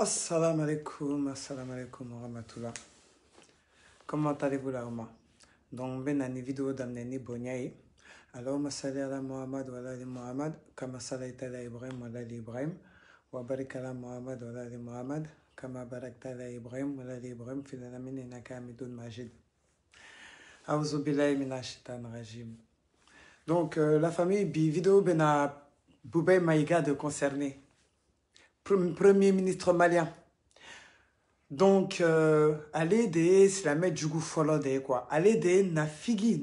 Assalamu alaikum wa rahmatullah. Comment allez-vous là, Oma? Donc, ben, une vidéo d'Amneni Bonyaï. Allahumma salli ala Muhammad wa ala ali Muhammad, kama sallaita ala Ibrahim wa ala ali Ibrahim, wa barik ala Muhammad wa ala ali Muhammad, kama barakta ala Ibrahim wa ala ali Ibrahim, fil alamin innaka hamidun majid. A'udhu billahi minash shaitanir rajim. Donc, la famille, bi vidéo bena Boubé Maïga de concerné. Premier ministre malien. Donc, allez de Slamet Djougou Folo de quoi. Allez de Nafigi.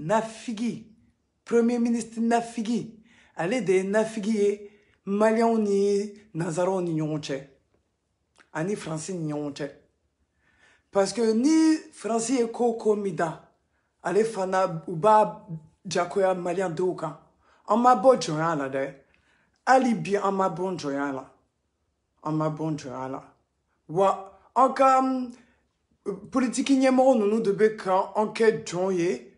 Premier ministre Nafigi. Allez de Nafigi malien ni Nazaro ni Nyonche. Ani français ni Nyonche. Parce que ni français et Koko Mida. Allez fana uba Djakoya malien de Ouka. En ma bonne joie là de. Ali bien en ma bonne joie là. En ma bonne joie là. Wa, en cas politique nyemoro nous de beka en quête joye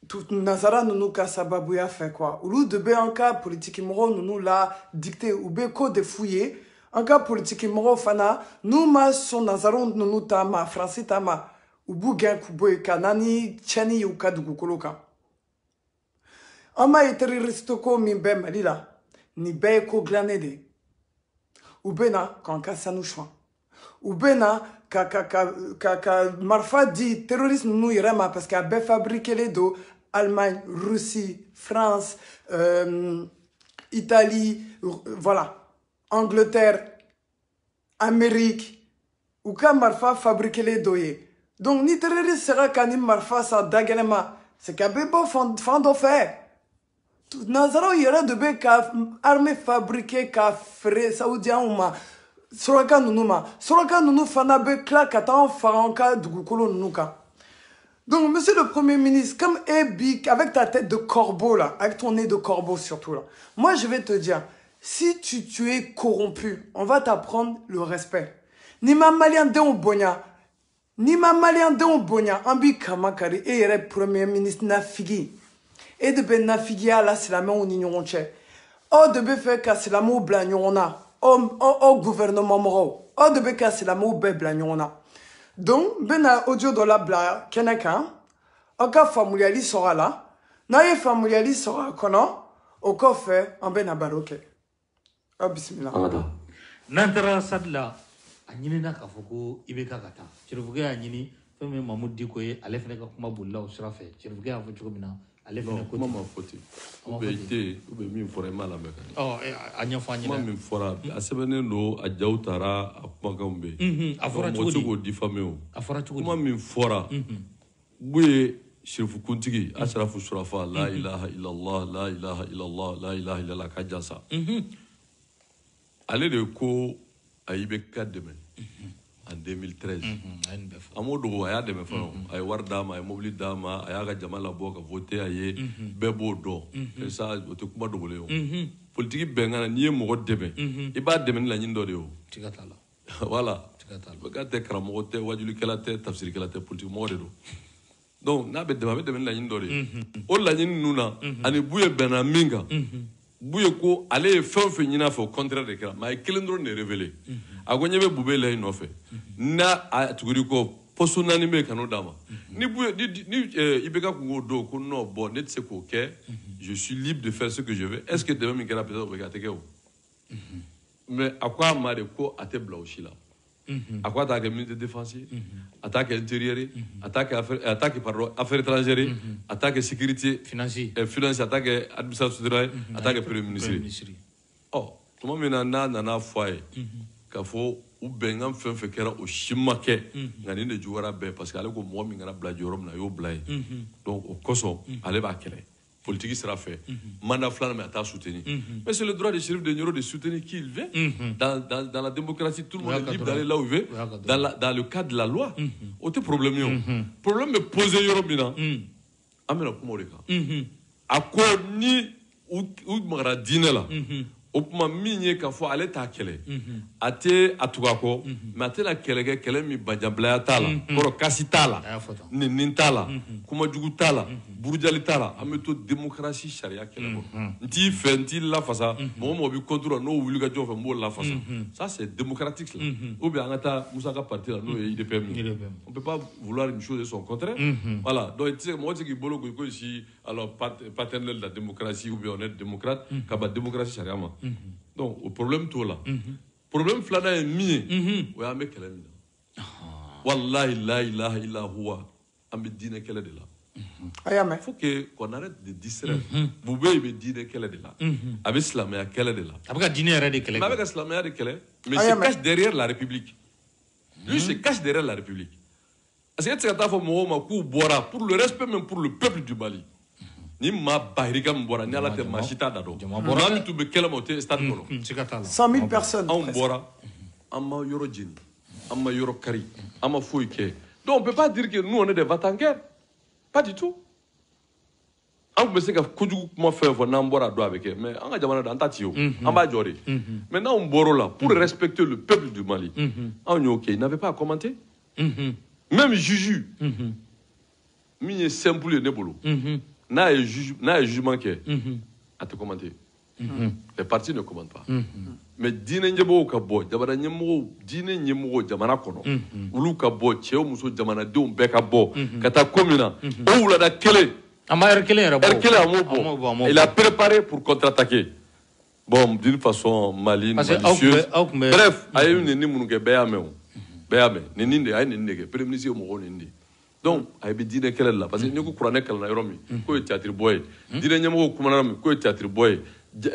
tout Nazara nous ka sababouya fait quoi. Ou de be en cas politique nyemoro nous la dicté ou beko de fouiller. En cas politique nyemoro fana nous ma son Nazaron nous tama français tama ou bougain kuboy kanani chani ou kadugu koloka. En ma terroriste ko mimbe malila ni be ko glanede. Ou bena quand ça nous choix. Ou bena ka marfa dit terrorisme nous irema parce qu'il a fabriqué les dos Allemagne, Russie, France, Italie, voilà, Angleterre, Amérique. Ou quand marfa fabriqué les dos. Donc ni terroriste sera quand marfa ça dagalema. C'est qu'il a beau fond fait. Nazaro yera de be ka armée fabriquée ka frère saoudien ou ma soraka nunu fana be kla katan faranka dugukolo nunuka. Donc monsieur le premier ministre, comme Ebi avec ta tête de corbeau là, avec ton nez de corbeau surtout là. Moi je vais te dire, si tu es corrompu, on va t'apprendre le respect. Ni ma malien de bonya, ambi kamakari et yere premier ministre Nafigi. Et de ben nafigia la c'est la main au nignoronche. Oh de be fait que c'est la mot blagnona. Oh gouvernement moro. Oh de be que c'est la mot be blagnona. Donc ben a audio de la bla kenaka. Oka familiali sera là. Naye familiali sera kono. Oko fait en ben a baroque. Oh bismillah. Nantara sadla anyina ka foko ibeka kata. Chiruvuga anyini femme Mahmoud Dikoye alefne ka kuma bulla o srafe. Chiruvuga afu chukubina. Comment m'a fauté? Ou bien mi fora mal à me. Oh, anya fanya. Moi mi fora. A sebene no a jautara a pagambe. A fora chudi. Mo diffamé. A fora chudi. Moi mi fora. Bouye shirfu kuntigi ashrafu shurafa la ilaha illallah la ilaha illallah la ilaha illallah kajasa. Allez de ko ayibe kademe. En 2013. Amodo aya de me fano ay war dama ay mobili dama aya ga jamala boka voter aye bebo do et ça to kuma dogole yo politique bengana ni mo debe e ba debe la nyindo de yo tikatala voilà tikatala ba te kramo te wajuli kala te tafsir kala te politique mo de do donc na be debe la nyindo de o la nyin nuna ani buye bena minga buye ko ale fenfe nyina fo contraire de kala mais kelendro ne révélé agonye be bube lay no fe na atuguri ko posuna ni me kanu dama ni buye ni ibeka ko do ko no bon net se ko ke je suis libre de faire ce que je veux est-ce que demain mi kala peut-être regarder ko mais akwa ma de ko ate blauchi là akwa ta ministre défensier attaque intérieure attaque pardon affaires étrangères attaque sécurité financier attaque administration attaque premier ministre oh comment maintenant na foyer ka fo ou bengam fen fe kera o shimake ngani ne juwara be parce que ale ko mo mi ngana bla jorom na yo blay donc au koso ale ba kele politique sera fait mandat flan mais à soutenir mais c'est le droit des chefs de Nioro de soutenir qui il veut dans la démocratie tout le monde est libre d'aller là où il veut dans le cadre de la loi autre problème yo problème me poser yorobina amena ko mo reka akko ni ou mara dinela o kuma min ye k'a fɔ ale t'a kɛlɛ a tɛ a tugu a kɔ mais a tɛna kɛlɛ kɛ kɛlɛ min bajanbilaya t'a la kɔrɔ kasi t'a la nɛni t'a la kuma jugu t'a la burujali t'a la an bɛ to démocratie sariya kɛlɛ kɔ n t'i fɛ n t'i lafasa mɔgɔ mɔgɔ bɛ contre n'o wuli ka jɔ fɛ n b'o lafasa ça c'est démocratique là ou bien an ka taa Musa ka parti la n'o ye IDPM ye on peut pas vouloir une chose et son contraire voilà donc mɔgɔ tɛ se k'i bolo ko ici alors paternel de la démocratie ou bien on est démocrate ka ban démocratie sariya ma donc o problème t'o la problème filanan ye min ye o y'an bɛ kɛlɛ min na wallahi la ilaha illa huwa an bɛ diinɛ kɛlɛ de la il faut qu'on arrête de distraire Boubé il bɛ diinɛ kɛlɛ de la a bɛ silamɛya kɛlɛ de la a bɛ ka diinɛ yɛrɛ de kɛlɛ mais a bɛ ka silamɛya de kɛlɛ mais il se cache derrière la République lui se cache derrière la République parce que e tɛ se ka taa fɔ mɔgɔw ma k'u bɔra pour le respect même pour le peuple du Mali ni maa bahirika min bɔra ni ala tɛ maa si t'a da dɔn maa min tun bɛ kɛlɛ ma o tɛ stade kɔnɔ 100 000 personnes anw bɔra an ma yɔrɔ jeni an ma yɔrɔ kari an ma foyi kɛ donc on peut pas dire que nous on est des va-t-en-guerre pas du tout an tun bɛ se ka kojugu kuma fɛn fɔ n'an bɔra a dɔn a bɛ kɛ mais an ka jamana don an ta ci o an b'a jɔ de mais n'anw bɔr'o la pour respecter le peuple du Mali anw y'o kɛ il n'avait pas à commenter même juge min ye simple ye ne bolo n'a ye jugement kɛ a tɛ commenter les partis ne commentent pas mais diinɛ ɲɛmɔgɔw ka bɔ jamana ɲɛmɔgɔw diinɛ ɲɛmɔgɔw jamana kɔnɔ olu ka bɔ cɛ o muso jamanadenw bɛɛ ka bɔ ka taa ko min na o wulada kelen a ma heure kelen yɛrɛ bɔ heure kelen a m'o bɔ il a préparé pour contre-attaquer bon d'une façon maligne malicieuse bref a ye nin minnu kɛ bɛɛ y'a mɛn o bɛɛ y'a mɛn nin de a ye nin de kɛ premier ministre ye mɔgɔw nin de donc a bɛ diinɛ kɛlɛ de la parce que n'i ko kuranɛ kalanna yɔrɔ min k'o ye théâtre bɔ ye diinɛ ɲɛmɔgɔw kumana yɔrɔ min k'o ye théâtre bɔ ye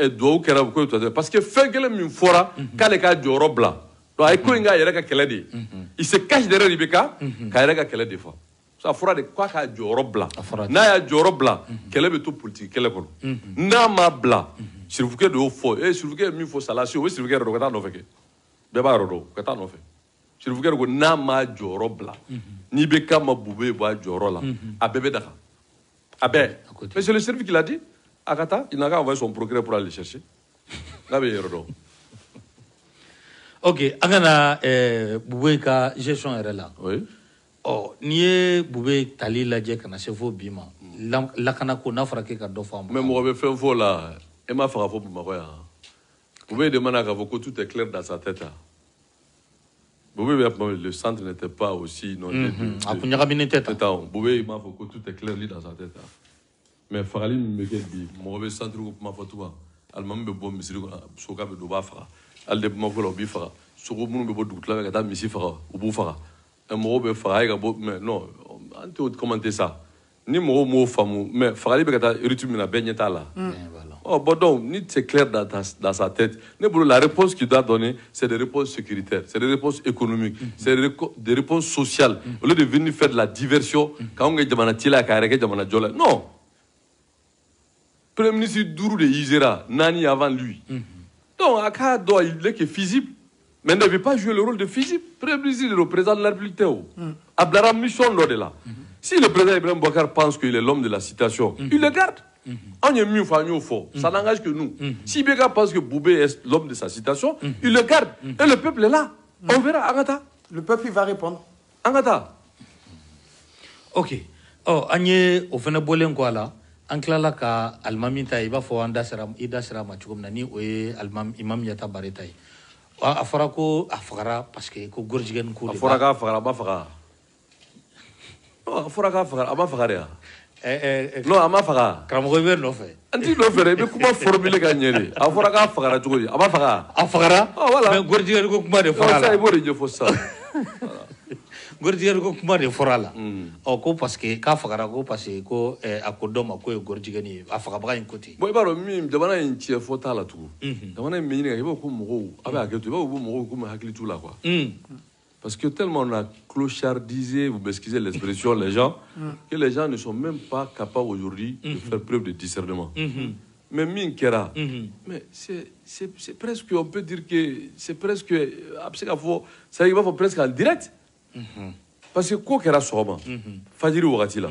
duwawu kɛra k'o ye théâtre parce que fɛn kelen min fɔra k'ale k'a jɔyɔrɔ bila donc a ye ko in k'a yɛrɛ ka kɛlɛ de ye il se cache derrière IBK k'a yɛrɛ ka kɛlɛ de fɔ a fɔra de k'a k'a jɔyɔrɔ bila n'a y'a jɔyɔrɔ bila kɛlɛ bɛ to politique kɛlɛ kɔnɔ n'a ma bila Sirifukɛ de y'o fɔ Sirifukɛ ye min fɔ Salasi o bɛ Sirifukɛ yɛrɛ dɔn o ka taa nɔfɛ kɛ bɛɛ b'a yɛrɛ dɔn o ka taa nɔfɛ Sirifukɛ de ko n'a ma jɔyɔrɔ bila n'i bɛ k'a ma Boubé bɔ a jɔyɔrɔ la a bɛɛ bɛ daga a bɛɛ mais c'est le Sirif qui l'a dit a ka taa il n'a qu'à envoyer son procureur pour aller le chercher n'a bɛ yɛrɛ dɔn ok an ka na Boubé ka gestion yɛrɛ la n'i ye Boubé tali lajɛ ka na se fo bi ma lakana ko n'a fɔra k'e ka dɔ fɔ a ma mais mɔgɔ bɛ fɛn fɔ o la e m'a fɔ ka fɔ Bamakɔ yan Boubé demande k'a fɔ ko tout est clair dans sa tête Boubé le centre n'était pas aussi non a kun ɲagaminen tɛ tan Boubé m'a fɔ ko tout est clair dans sa tête mais fagali min bɛ kɛ bi mɔgɔ bɛ centre ko kuma fɔ tugun alimami bɛ bɔ misiri kɔnɔ soka bɛ don u b'a faga hali de Bamakɔ la u b'i faga sogo minnu bɛ bɔ dugutila ka taa misi faga u b'u faga mɔgɔw bɛ faga a ye ka bɔ mais non an tɛ commenter ça ni mɔgɔw m'o faamu mais fagali bɛ ka taa rythme min na bɛɛ ɲɛ t'a la bon donc ni c'est clair dans sa tête ne bolo la réponse qu'il doit donner c'est des réponses sécuritaires c'est des réponses économiques c'est des réponses sociales au lieu de venir faire de la diversion k'anw kɛ jamana ci la k'a yɛrɛ kɛ jamana jɔ la non premier ministre duuru de yizera naani avant lui donc a k'a dɔn il est que fusible mais ne veut pas jouer le rôle de fusible premier ministre le président de la République tɛ o a bilara mission dɔ de la si le président Ibrahim Boubacar pense qu'il est l'homme de la situation il le garde on y a mieux ça n'engage que nous si Ibeka pense que Boubé est l'homme de sa situation il le garde et le peuple est là on verra Agatha le peuple il va répondre Agatha ok an ye o fana bɔlen kɔ a la an tilala ka alimami ta i b'a fɔ i da sera a ma cogo min na ni o ye imam Yata Bare ta ye a fɔra ko a fagara parce que ko Gorjigɛni ko de a fɔra k'a fagara a ma faga a fɔra k'a fagara a ma faga de wa non a ma faga karamɔgɔ i bɛ nɔfɛ an t'i nɔfɛ dɛ i bɛ kuma formuler ka ɲɛ de a fɔra k'a fagara cogo di a ma faga a fagara voilà mais Gorjigɛni ko kuma de fɔra a la i b'o de ɲɛfɔ sisan Gorjigɛni ko kuma de fɔra a la ko parce que k'a fagara ko parce que ko a ko dɔ ma ko ye Gorjigɛni ye a fagabaga in ko ten bon i b'a dɔn min jamana in tiɲɛ fɔ t'a la tugun jamana in bɛ ɲini ka i b'a fɔ ko mɔgɔw a bɛ hakili to i b'a fɔ ko mɔgɔw komi hakili t'u la quoi parce que tellement on a clochardisé, vous m'excusez l'expression, les gens, que les gens ne sont même pas capables aujourd'hui de faire preuve de discernement. Mais Minkera, mais c'est presque, on peut dire que c'est presque, ça y va presque en direct. Parce que quoi qu'elle a sûrement, Fadiri Ouratila,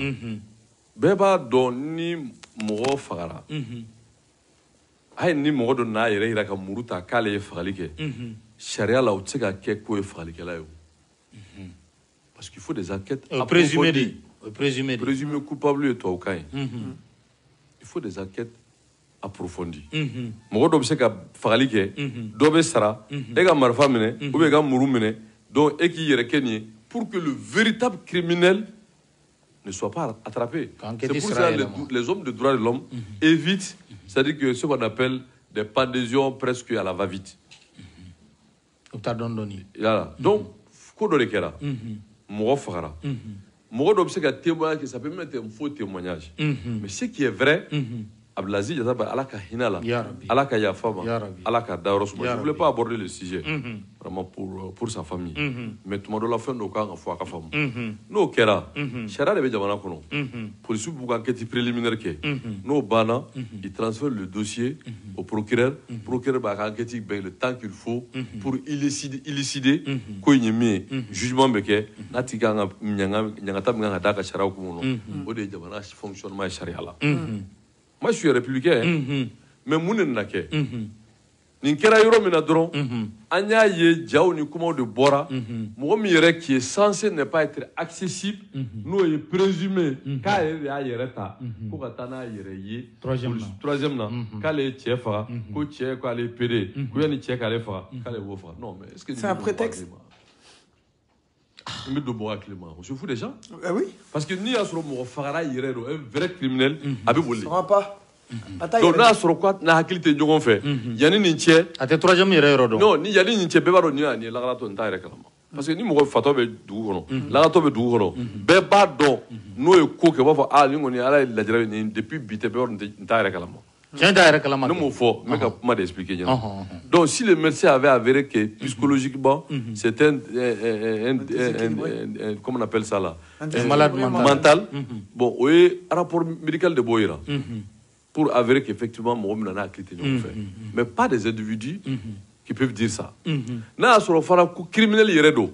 Beba doni moro fagara. Aïe ni moro de na yere ira ka muruta kale fagalike. Sharia la utsega ke ko fagalike la yo. Parce qu'il faut des enquêtes présumées. Présumé coupable et toi au cas. Il faut des enquêtes approfondies. Mɔgɔ dɔ bɛ se ka fagali kɛ, dɔ bɛ sara, e ka marifa minɛ, ou bien e ka muru minɛ, donc e k'i yɛrɛ kɛ nin ye, pour que le véritable criminel ne soit pas attrapé. C'est pour ça que les hommes de droit de l'homme évitent, c'est-à-dire que ce qu'on appelle des pendaisons presque à la va-vite. Voilà. Donc, ko dɔ de kɛra, mɔgɔ fagara. Mɔgɔ dɔ bɛ se ka témoignage que ça peut même être un faux témoignage. Mais ce qui est vrai, Abdelaziz Jataba, Allah ka hina la, Allah ka yafa ma, Allah ka dayɔrɔ suma. Je ne voulais pas aborder le sujet, vraiment pour sa famille. Mais tuma dɔ la fɛn dɔ kan ka fɔ a ka faamu. N'o kɛra, sariya de bɛ jamana kɔnɔ. Polisiw b'u ka enquête préliminaire kɛ. N'o banna, il transfère le dossier au procureur. Le procureur b'a ka enquête bɛn le temps qu'il faut pour élucider ko in ye min ye. Jugement bɛ kɛ, n'a tigi kan ka ɲangata min kan ka d'a ka sariya hukumu kɔnɔ. O de ye jamana fonctionnement ye sariya la. Moi, je suis républicain, mais mun de nana kɛ nin kɛra yɔrɔ min na dɔrɔn an y'a ye jaw ni kumaw de bɔra mɔgɔ min yɛrɛ qui est censé ne pas être accessible n'o ye présumé k'a yɛrɛ de y'a yɛrɛ ta ko ka taa n'a yɛrɛ ye troisième na k'ale ye cɛ faga ko cɛ k'ale ye pédé ko yanni cɛ k'ale faga k'ale b'o faga non mais est-ce que c'est un prétexte? On se fout des gens. Oui. Parce que ni y'a sɔrɔ mɔgɔ fagara yɛrɛ don un vrai criminel a bɛ boli. Ça va pas. Donc n'a sɔrɔ quoi n'a hakili tɛ ɲɔgɔn fɛ yanni nin cɛ. A tɛ troisième yɛrɛ yɔrɔ dɔn. Non ni yanni nin cɛ bɛɛ b'a dɔn nin ye lakalatɔ nin t'a yɛrɛ kalama. Parce que ni mɔgɔ fatɔ bɛ dugu kɔnɔ lakalatɔ bɛ dugu kɔnɔ bɛɛ b'a dɔn n'o ye ko kɛ u b'a fɔ ah nin kɔni ala ye lajara ye nin depuis bi tɛ bɛɛ b'a dɔn nin t'a yɛrɛ kalama. Tiɲɛ t'a yɛrɛ kalama. Ne m'o fɔ n bɛ ka kuma de expliquer ɲɛna. Donc si le médecin avait avéré que psychologiquement c'est un comment on appelle ça là, un malade mental, bon o ye rapport médical de b'o yira pour avérer qu'effectivement mɔgɔ min nana hakili tɛ ɲɔgɔn fɛ mais pas des individus qui peuvent dire ça. N'a y'a sɔrɔ fana ko criminel yɛrɛ don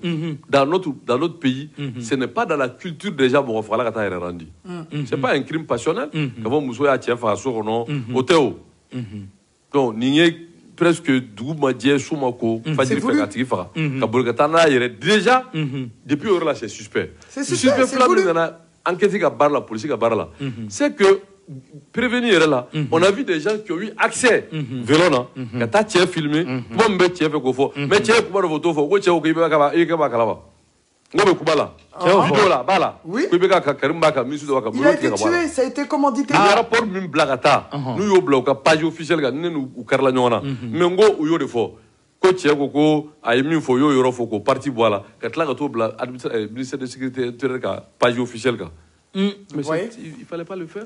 dans notre pays ce n'est pas dans la culture déjà mɔgɔ fagala ka taa yɛrɛ rendi. C'est pas un crime passionnel ka fɔ muso y'a cɛ faga so kɔnɔ o tɛ o. Donc nin ye presque dugu ma jɛ su ma ko fajiri fɛ ka tigi faga ka boli ka taa n'a yɛrɛ déjà depuis o yɔrɔ la c'est suspect. Suspect fila min nana enquête ka baara la police ka baara la c'est que prévenir là, on a vu des gens qui ont eu accès violent na ka taa cɛ filmer kuma min bɛ cɛ fɛ k'o fɔ mais cɛ ye kuma dɔ fɔ t'o fɔ ko cɛ ko k'i bɛ ka kalama n ko bɛ kuma la vidéo la b'a la ko i bɛ ka Karim b'a kan Misu dɔ b'a kan il a été tué, ça a été commandité. Rapport min bila ka taa n'u y'o bila u ka page officielle kan ne n'u kɛrɛla ɲɔgɔn na mais n ko u y'o de fɔ ko cɛ ko a ye min fɔ u y'o yɔrɔ fɔ k'o parti bɔ a la ka tila ka t'o bila ministère de sécurité intérieure ka page officielle kan mais il fallait pas le faire.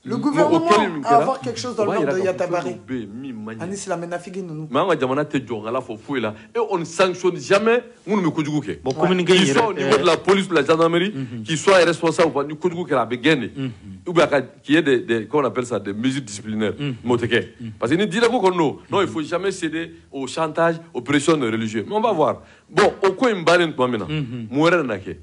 Le gouvernement a avoir quelque chose dans le nom de Yatabari. Anis la menafigi nous. Mais on a jamana te jonga la fo fouille là et on ne sanctionne jamais nous ne kojugu ke. Qu'ils soient au niveau de la police, de la gendarmerie, qu'ils soient responsables du kojugu ke la begene. Ou bien qu'il y ait des comment on appelle ça des mesures disciplinaires. Moteke. Parce que ni dit là qu'on non, il faut jamais céder au chantage, aux pressions religieuses. Mais on va voir. Bon, au quoi il m'balent toi maintenant. Mourir nake.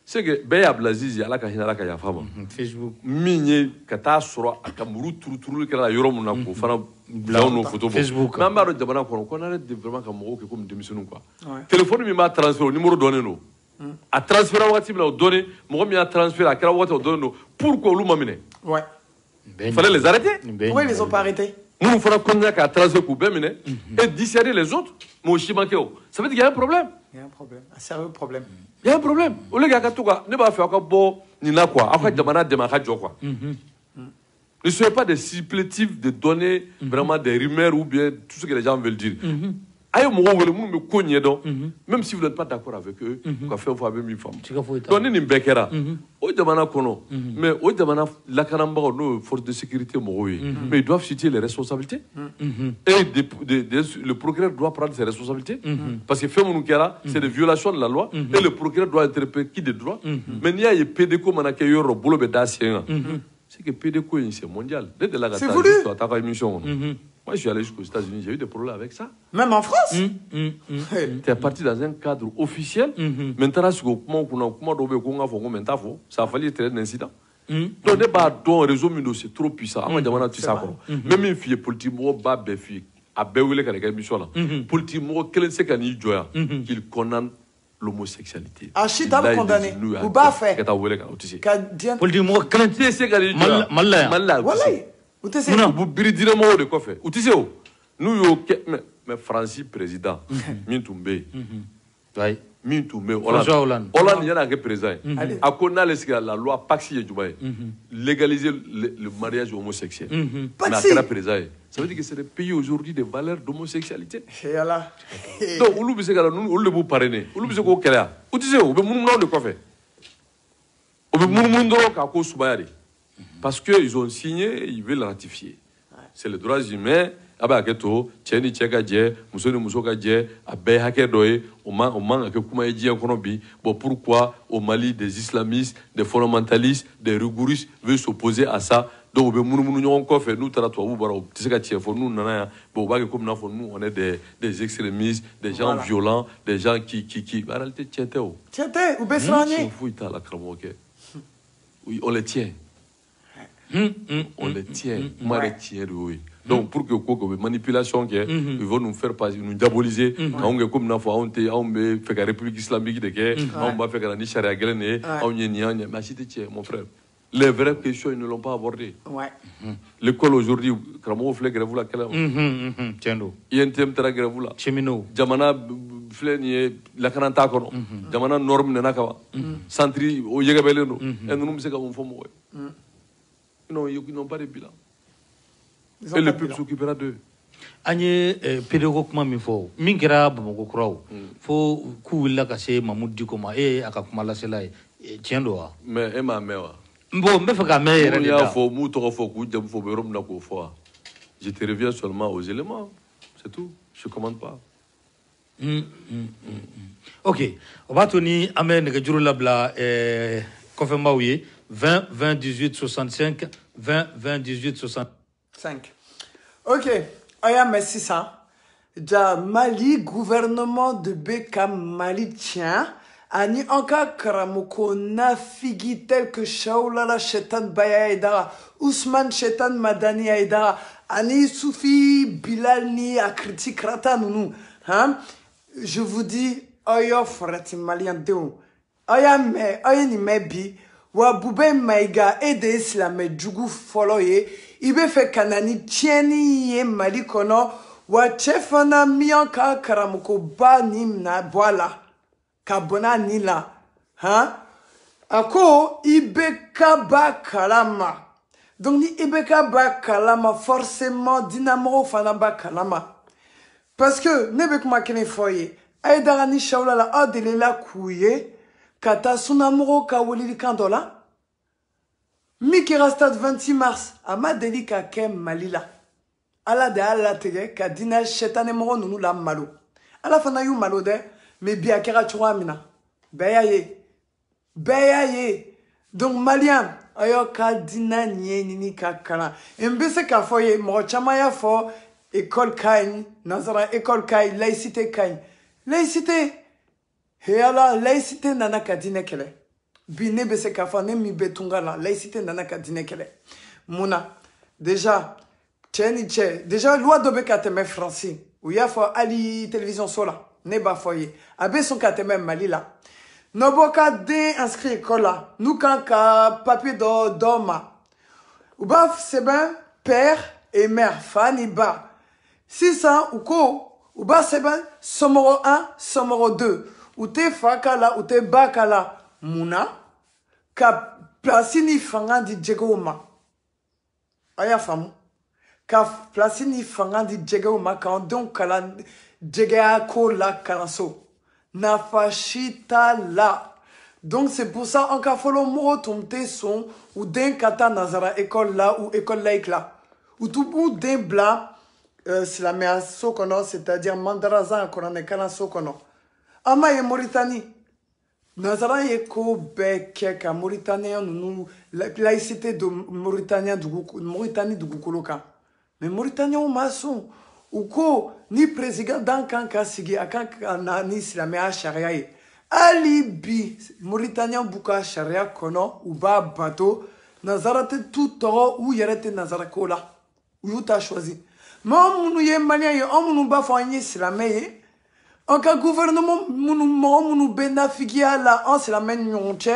C'est que bɛɛ Abdelaziz ala ka hinɛ ala ka yafa ma Facebook min ye ka taa sɔrɔ a ka muru turuturu kɛra yɔrɔ min na k'o fana bila n'o photo bɔ mais an b'a dɔn jamana kɔnɔ ko n'ale de vraiment ka mɔgɔw kɛ comme denmisɛnninw quoi téléphone min b'a transférer o numéro dɔnnen don a transférer wagati min na o dɔnnen mɔgɔ min y'a transférer a kɛra wagati o dɔnnen don pourquoi olu ma minɛ il fallait les arrêter pourquoi ils les ont pas arrêtés minnu fana continuer k'a transférer k'u bɛɛ minɛ et discerner les autres mais o si ma kɛ o ça veut dire qu'il y a un problème. Il y a un problème, un sérieux problème. Il y a un problème. Au lieu de tout ne va faire encore nina quoi. Après demanda de ma quoi. Ne soyez pas des supplétifs de donner vraiment des rumeurs ou bien tout ce que les gens veulent dire. Aïe mon me cogne donc même si vous n'êtes pas d'accord avec eux, vous pouvez faire avec une femme. Donnez une bekera. Au demanda kono. Mais au demanda la kanamba nos forces de sécurité mais ils doivent situer les responsabilités. Et le procureur doit prendre ses responsabilités parce que fait mon c'est des violations de la loi et le procureur doit interpeller qui de droit. Mais il y a des PDCO manake yoro bolo be dasien. C'est que PDCO c'est mondial. Dès de la c'est voulu. Moi, je suis allé jusqu'aux États-Unis, j'ai eu des problèmes avec ça. Même en France Tu es parti dans un cadre officiel. Maintenant, ça a fallu être un incident. Donc, le réseau c'est trop puissant. Même une fille politique, a béoulé quand il y a une mission là. Politique, qu'il condamne l'homosexualité. Achita le condamné. Ou bas fait. Politique moi quand tu sais que Mallah. Voilà. Ou tu sais. Vous bridire moi de quoi faire. Ou tu sais où. Nous yo mais Francis président. Mintumbe. Oui. Mintumbe. Hollande. Hollande y en a que président. A qu'on la loi Paxi et Dubaï. Légaliser le mariage homosexuel. Paxi. Ça veut dire que c'est le pays aujourd'hui des valeurs d'homosexualité. Et donc, on le sait que nous le vous parrainer. On le sait qu'on est là. Où tu sais, on veut nous de quoi faire. On veut nous de quoi faire. Parce qu'ils ont signé, ils veulent ratifier. C'est le droit humain. Aba keto, Tcheni Tcheka Dje, Moussoni Moussoka Dje, Abe Hakedoye, au man que Kuma Edji en Konobi. Bon, pourquoi au Mali des islamistes, des fondamentalistes, des rigoristes veulent s'opposer à ça? Donc, nous on est des extrémistes, des gens violents, des gens qui. En réalité, oui, on les tient. On les tient. Donc, pour que manipulation, ils vont nous faire passer, nous diaboliser. On est comme on fait la République islamique, on va faire la charia, mon frère. Les vraies questions, ils ne l'ont pas abordées. Ouais. L'école aujourd'hui, Kramo fait grève là, Tiens-nous. INTM tera grève là. Cheminot. Jamana fleni la kananta kono. Jamana norme nana kawa. Santri o yega beleno. Et nous nous avons fait moi. Non, ils n'ont pas de bilan. Et le peuple s'occupera d'eux. Agne pédagogiquement mi fo min kɛra Bamakɔ kuraw fo k'u wulila ka se Mamudu Diko ma a ka kuma lasela ye tiɲɛ don wa mais e m'a mɛn wa bon n bɛ fɛ k'a mɛn yɛrɛ de da m'u tɔgɔ fɔ k'u jamu fɔ u bɛ yɔrɔ min na k'o fɔ je te reviens seulement aux éléments c'est tout je commande pas ok o b'a to ni an bɛ nɛgɛjuru labila kɔfɛmaaw ye 20 20 18 65 20 20 18 65 ok aya merci ça ja Mali gouvernement de Beka Mali tient ani anka karamoko nafigi tel que Shaulala Shetan Baya Aidara Ousmane Shetan Madani Aidara ani Soufi Bilal ni akriti krata nounou hein je vous dis oyo forati malien deo aya ni mebi wa bube maiga ede islam jugu follow ye ibe fe kanani tieni ye Mali kono wa chefana mianka karamuko ba nimna boala kabona nila hein ako ibeka ba kalama donc ni ibeka ba kalama forcément dynamo fana ba kalama parce que nebe kuma kene foye aidara ni shaula la adele la kuye kata sunamuro ka wolili kandola Miki Rastad 26 mars, Amadeli ka kem malila. Ala de ala tege ka dina shetane moro nunu la malo. Ala fana yu malo de, me bia kera chua mina. Beya ye. Donc malien, ayo ka dina nye nini ka kana. Mbese ka foye, moro chama ya fo, école kain, nazara école kain, laïcité kain. Laïcité, heala laïcité nana ka dina kele. Bine bese kafa ne mi betunga la laïcité nana ka dine kele muna déjà déjà loi dobe ka teme français ou ya fo ali télévision sola ne ba foyer abe son ka teme Mali la no boka de inscrit école là nous quand ka papier d'oma ou ba c'est ben père et mère fani ba 600 ou ko ou ba c'est ben somoro 1 somoro 2 ou te fakala ou te bakala Muna ka plasini fanga di jegoma aya famu ka plasini fanga di jegoma ka donc kala jega ko la kanso na fashita la donc c'est pour ça en ka follow mo tomte son ou den kata nazara école là ou école laïque là ou tout bout den bla c'est la mea sokono c'est-à-dire mandaraza kono kala sokono ama e Mauritanie Nazara ye ko beke ka Mauritanien nous laïcité de Mauritanien Mauritanie du Gukoloka mais Mauritanien ou maçon ou ko ni président dans kan ka sigi akan na ni islamé a charia ali bi Mauritanien buka charia kono ou ba bateau Nazara te tout toro ou yerete Nazara kola ou ta choisi mais on nous ye malien on nous ba fa ni islamé En cas gouvernement, nous bénéficia là, c'est la même nyonche,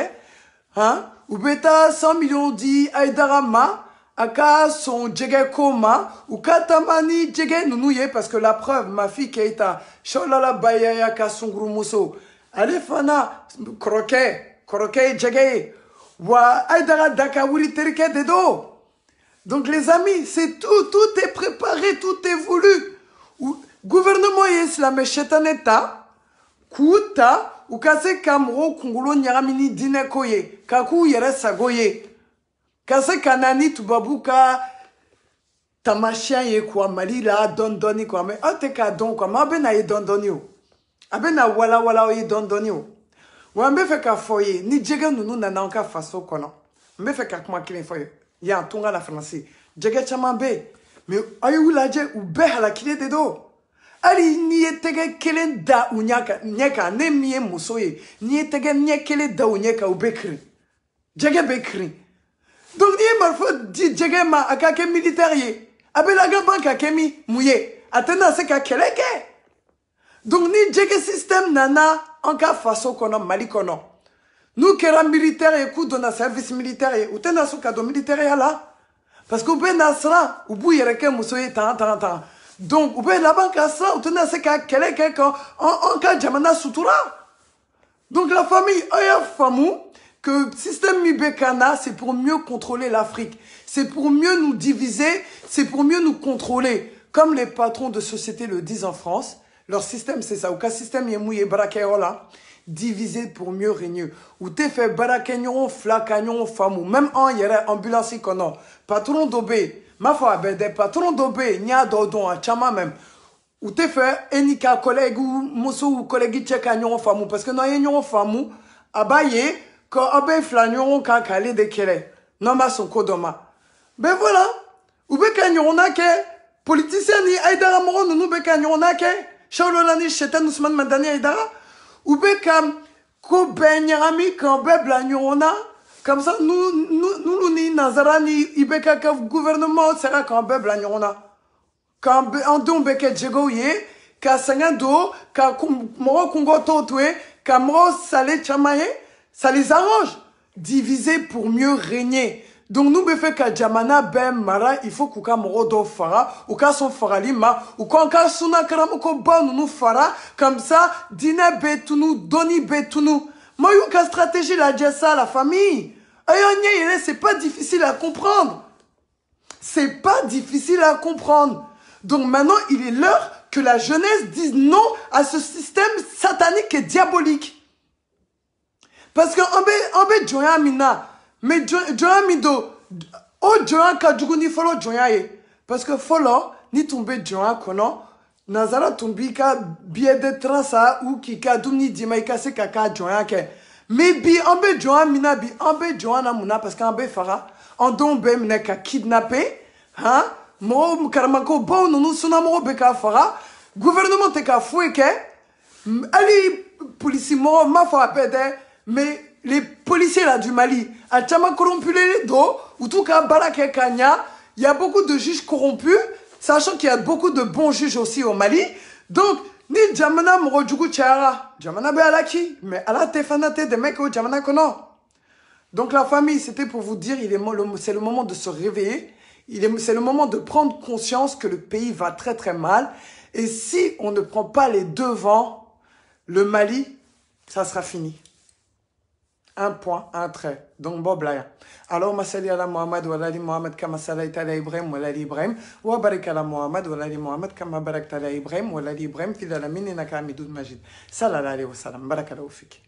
hein? Ou beta 100 millions di Aidarama, aka son djege koma, ou katamani djege nounouye, parce que la preuve, ma fille qui est à Sholala Bayaya Kasunguru Muso, allez fana, croquet djege, wa Aidara Dakawuri Terike Dedo. Donc les amis, c'est tout est préparé, tout est voulu. Gouvernement islamé chetaneta, kuta, ou kase kamro kungulo nyaramini dine koye, kaku yere sagoye. Kase kanani tubabuka tamashien ye kwa mali la dondoni kwa me oteka don kwa ma bena ye dondoni o. Abena wala ye dondoni o. Wa mbe fe ka foye ni jege nunu na nanka faso kono. Mbe fe ka kuma kile foye. Ya tunga la français. Jege chamambe. Mais ayu laje ou be halakile dedo. Ali niye tege kele da unyaka ne miye musoye. Niye tege nye kele da unyaka ou bekri. Jege bekri. Donc niye marfo di jege ma akake militaire. Abela gabanka kemi mouye. Atena se ka keleke. Donc ni jege système nana anka faso kono mali kono. Nous kera militaire et coup donna service militaire ou tena so kado militaire là. Parce que ben nasra ou bou yereke musoye tan. Donc, ou bien la banque à ça, ou tenez c'est quelqu'un en cas jamana sutura. Donc la famille Aya Famou, que système Mibekana, c'est pour mieux contrôler l'Afrique. C'est pour mieux nous diviser, c'est pour mieux nous contrôler. Comme les patrons de société le disent en France, leur système c'est ça. Ou cas système Yemouye Barakeola, diviser pour mieux régner. Ou t'es fait Barakenyon, Flakanyon, Famou. Même en yere ambulance kono. Patron d'Obé. Ma foi, des patrons d'Obé, nya dodon, à chama même. Ou t'es fait, enika collègue ou mosso ou collègue tchèque nyon famou. Parce que non, yon famou, abaye, quand obé flagnon, quand calé de kele. Non, ma son kodoma. Ben voilà. Ou be kanyon a ke, politicien ni aïdara moro, nous be kanyon a ke, shaololani chetan Ousmane Madani aïdara. Ou be kam, ko ben yarami, quand be blagnon a. Comme ça, nous, ni Nazara, ni Ibeka, que le gouvernement sera quand même blanc. Quand on donne beke djegoye, quand sangando, quand moro kungo totwe, quand moro salé chamaye, ça les arrange. Diviser pour mieux régner. Donc nous, be fait qu'à Jamana ben mara, il faut qu'à moro do fara, ou qu'à son faralima, ou quand qu'à suna karamoko ba nous fara, comme ça, dîner betunu, doni betunu. Moi, il y a une stratégie, la ça, la famille. C'est pas difficile à comprendre. C'est pas difficile à comprendre. Donc maintenant, il est l'heure que la jeunesse dise non à ce système satanique et diabolique. Parce que en Joya Mina, mais Joya Mido, oh Joya Kadjuguni follow Joya. Parce que follow, ni tomber Joya kono, Nazara tombika biais de transa ou qui kadumni dimaika se kaka Joya ke. Mais bi ambe Joan mina bi ambe Joana muna parce qu'ambe fara en don be mne ka kidnappé hein mo karamanko bon nous suna mo be ka fara gouvernement te ka foueke ali policier mo ma fa pede mais les policiers là du Mali a tellement corrompu les dos ou tout cas barake kanya il y a beaucoup de juges corrompus sachant qu'il y a beaucoup de bons juges aussi au Mali donc ni jamana moro jugu chara jamana be alaki mais ala tefanate de mec au jamana kono. Donc la famille, c'était pour vous dire c'est le moment de se réveiller, c'est le moment de prendre conscience que le pays va très très mal et si on ne prend pas les devants, le Mali ça sera fini. Un point, un trait. Donc, Bob Laya. Alors, ma salli ala Muhammad wa ali Muhammad kama salaita ala Ibrahim wa ali Ibrahim wa barik ala Muhammad wa ali Muhammad kama barakta ala Ibrahim wa ali Ibrahim fil alamin innaka hamidun majid. Sallallahu alayhi wa sallam. Barakallahu fik.